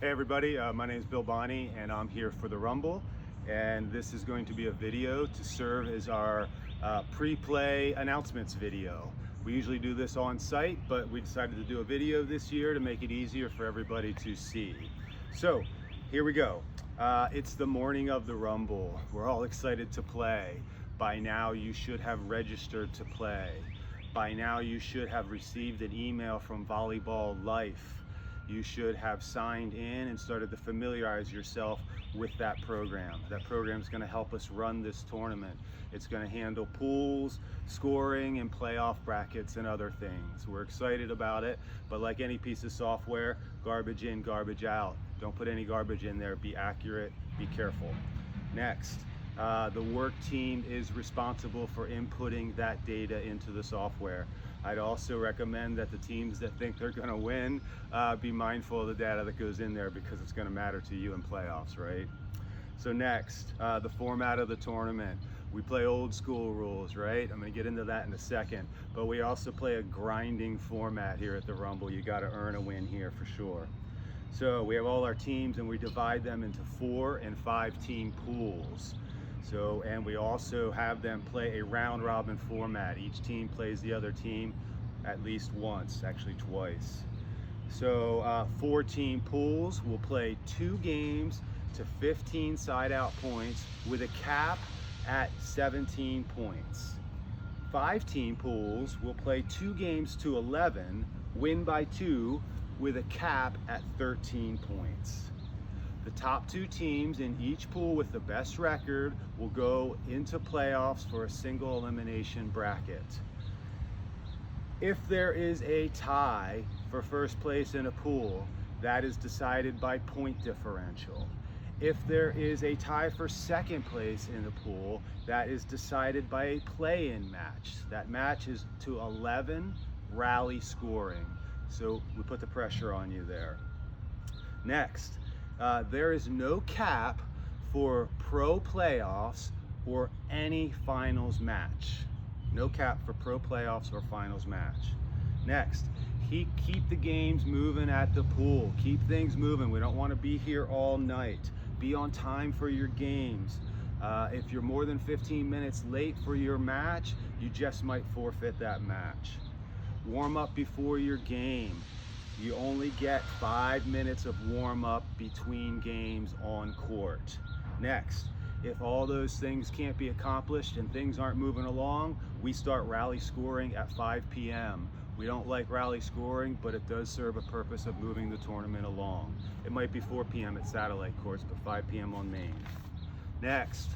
Hey everybody, my name is Bill Bonney and I'm here for the Rumble, and this is going to be a video to serve as our pre-play announcements video. We usually do this on site, but we decided to do a video this year to make it easier for everybody to see. So here we go. It's the morning of the Rumble. We're all excited to play. By now you should have registered to play. By now you should have received an email from Volleyball Life. You should have signed in and started to familiarize yourself with that program. That program is going to help us run this tournament. It's going to handle pools, scoring, and playoff brackets and other things. We're excited about it, but like any piece of software, garbage in, garbage out. Don't put any garbage in there. Be accurate, be careful. Next, the work team is responsible for inputting that data into the software. I'd also recommend that the teams that think they're going to win be mindful of the data that goes in there, because it's going to matter to you in playoffs, right? So next, the format of the tournament. We play old school rules, right? I'm going to get into that in a second, but we also play a grinding format here at the Rumble. You got to earn a win here for sure. So we have all our teams and we divide them into 4 and 5 team pools. And we also have them play a round robin format. Each team plays the other team at least once, actually twice. So 4 team pools will play 2 games to 15 side out points with a cap at 17 points. 5 team pools will play 2 games to 11, win by 2 with a cap at 13 points. The top 2 teams in each pool with the best record will go into playoffs for a single elimination bracket. If there is a tie for first place in a pool, that is decided by point differential. If there is a tie for second place in the pool, that is decided by a play-in match. That match is to 11 rally scoring. So we put the pressure on you there. Next, there is no cap for pro playoffs or any finals match. No cap for pro playoffs or finals match. Next, keep the games moving at the pool. Keep things moving. We don't want to be here all night. Be on time for your games. If you're more than 15 minutes late for your match, you just might forfeit that match. Warm up before your game. You only get 5 minutes of warm up between games on court. Next, if all those things can't be accomplished and things aren't moving along, we start rally scoring at 5 p.m. We don't like rally scoring, but it does serve a purpose of moving the tournament along. It might be 4 p.m. at satellite courts, but 5 p.m. on main. Next,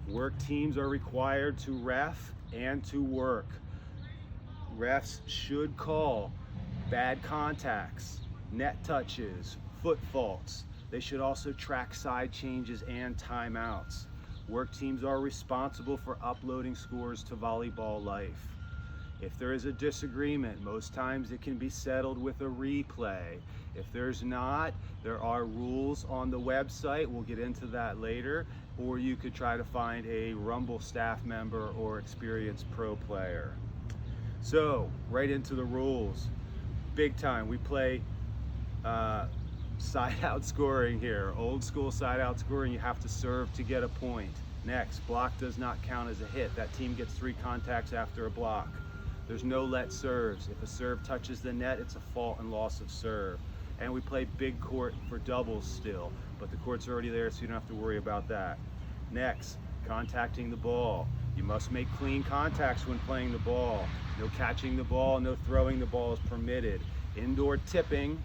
work teams are required to ref and to work. Refs should call bad contacts, net touches, foot faults. They should also track side changes and timeouts. Work teams are responsible for uploading scores to Volleyball Life. If there is a disagreement, most times it can be settled with a replay. If there's not, there are rules on the website. We'll get into that later. Or you could try to find a Rumble staff member or experienced pro player. So, right into the rules. Big time. We play side out scoring here. Old school side out scoring. You have to serve to get a point. Next, block does not count as a hit. That team gets 3 contacts after a block. There's no let serves. If a serve touches the net, it's a fault and loss of serve. And we play big court for doubles still, but the court's already there, so you don't have to worry about that. Next, contacting the ball. You must make clean contacts when playing the ball. No catching the ball, no throwing the ball is permitted. Indoor tipping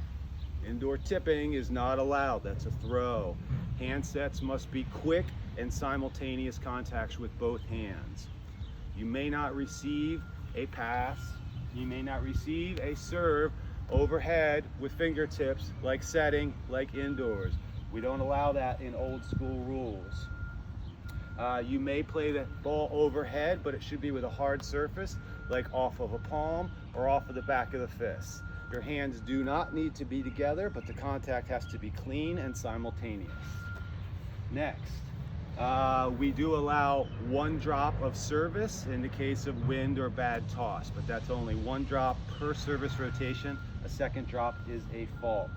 is not allowed. That's a throw. Handsets must be quick and simultaneous contacts with both hands. You may not receive a pass. You may not receive a serve overhead with fingertips like setting, like indoors. We don't allow that in old school rules. You may play the ball overhead, but it should be with a hard surface, like off of a palm or off of the back of the fist. Your hands do not need to be together, but the contact has to be clean and simultaneous. Next, we do allow 1 drop of service in the case of wind or bad toss, but that's only 1 drop per service rotation. A second drop is a fault.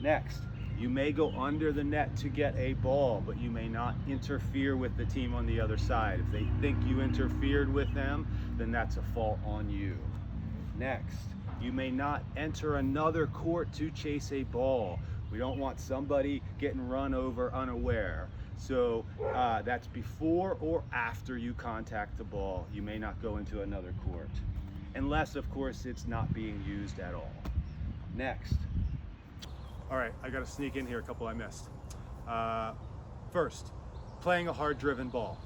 Next, you may go under the net to get a ball, but you may not interfere with the team on the other side. If they think you interfered with them, then that's a fault on you. Next, you may not enter another court to chase a ball. We don't want somebody getting run over unaware. So that's before or after you contact the ball. You may not go into another court, unless of course it's not being used at all. Next. All right, I got to sneak in here a couple I missed. First, playing a hard-driven ball.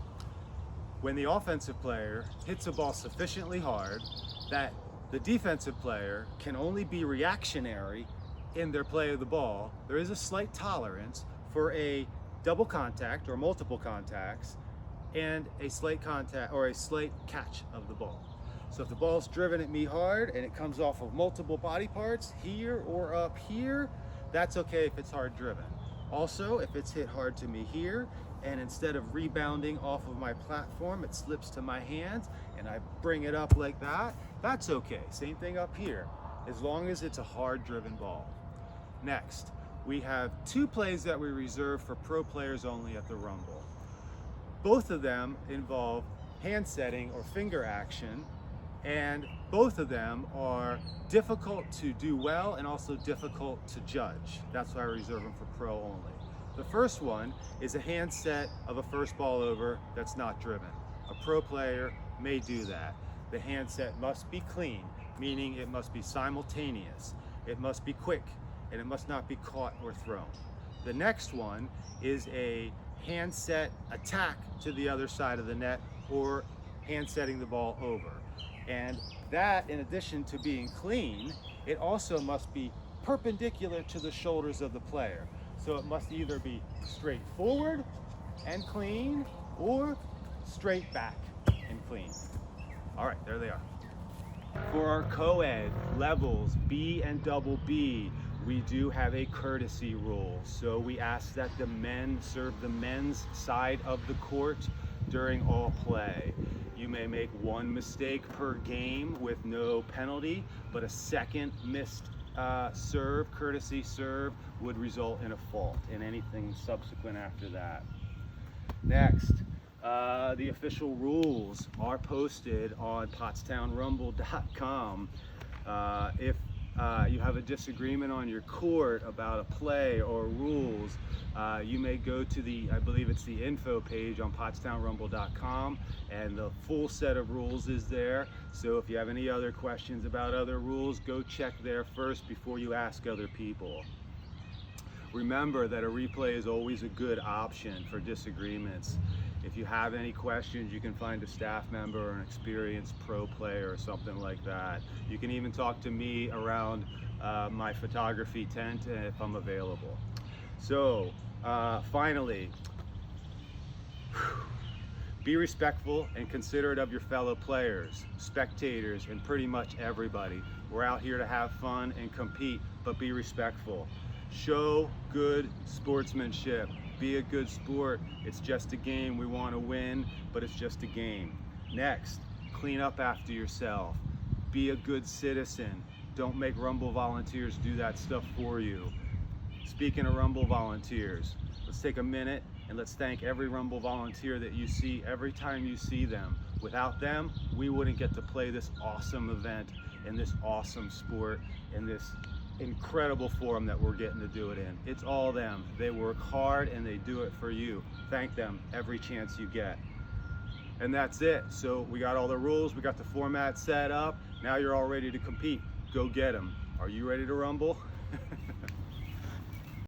When the offensive player hits a ball sufficiently hard that the defensive player can only be reactionary in their play of the ball, there is a slight tolerance for a double contact or multiple contacts and a slight contact or a slight catch of the ball. So if the ball's driven at me hard and it comes off of multiple body parts here or up here, that's okay if it's hard driven. Also, if it's hit hard to me here and instead of rebounding off of my platform, it slips to my hands and I bring it up like that, that's okay. Same thing up here, as long as it's a hard driven ball. Next, we have two plays that we reserve for pro players only at the Rumble. Both of them involve hand setting or finger action, and both of them are difficult to do well and also difficult to judge. That's why I reserve them for pro only. The first one is a hand set of a first ball over that's not driven. A pro player may do that. The hand set must be clean, meaning it must be simultaneous, it must be quick, and it must not be caught or thrown. The next one is a hand set attack to the other side of the net or hand setting the ball over. And that, in addition to being clean, it also must be perpendicular to the shoulders of the player. So it must either be straight forward and clean or straight back and clean. All right, there they are. For our co-ed levels B and double B, we do have a courtesy rule. So we ask that the men serve the men's side of the court during all play. You may make one mistake per game with no penalty, but a second missed courtesy serve would result in a fault, and anything subsequent after that. Next, the official rules are posted on pottstownrumble.com. If you have a disagreement on your court about a play or rules, you may go to I believe it's the info page on pottstownrumble.com, and the full set of rules is there. So if you have any other questions about other rules, go check there first before you ask other people. Remember that a replay is always a good option for disagreements. If you have any questions, you can find a staff member or an experienced pro player or something like that. You can even talk to me around my photography tent if I'm available. So finally, be respectful and considerate of your fellow players, spectators, and pretty much everybody. We're out here to have fun and compete, but be respectful. Show good sportsmanship. Be a good sport. It's just a game. We want to win, but it's just a game. Next, clean up after yourself. Be a good citizen. Don't make Rumble volunteers do that stuff for you. Speaking of Rumble volunteers, let's take a minute and let's thank every Rumble volunteer that you see every time you see them. Without them, we wouldn't get to play this awesome event and this awesome sport and this incredible forum that we're getting to do it in. It's all them. They work hard and they do it for you. Thank them every chance you get. And that's it. So we got all the rules, we got the format set up. Now you're all ready to compete. Go get them. Are you ready to rumble?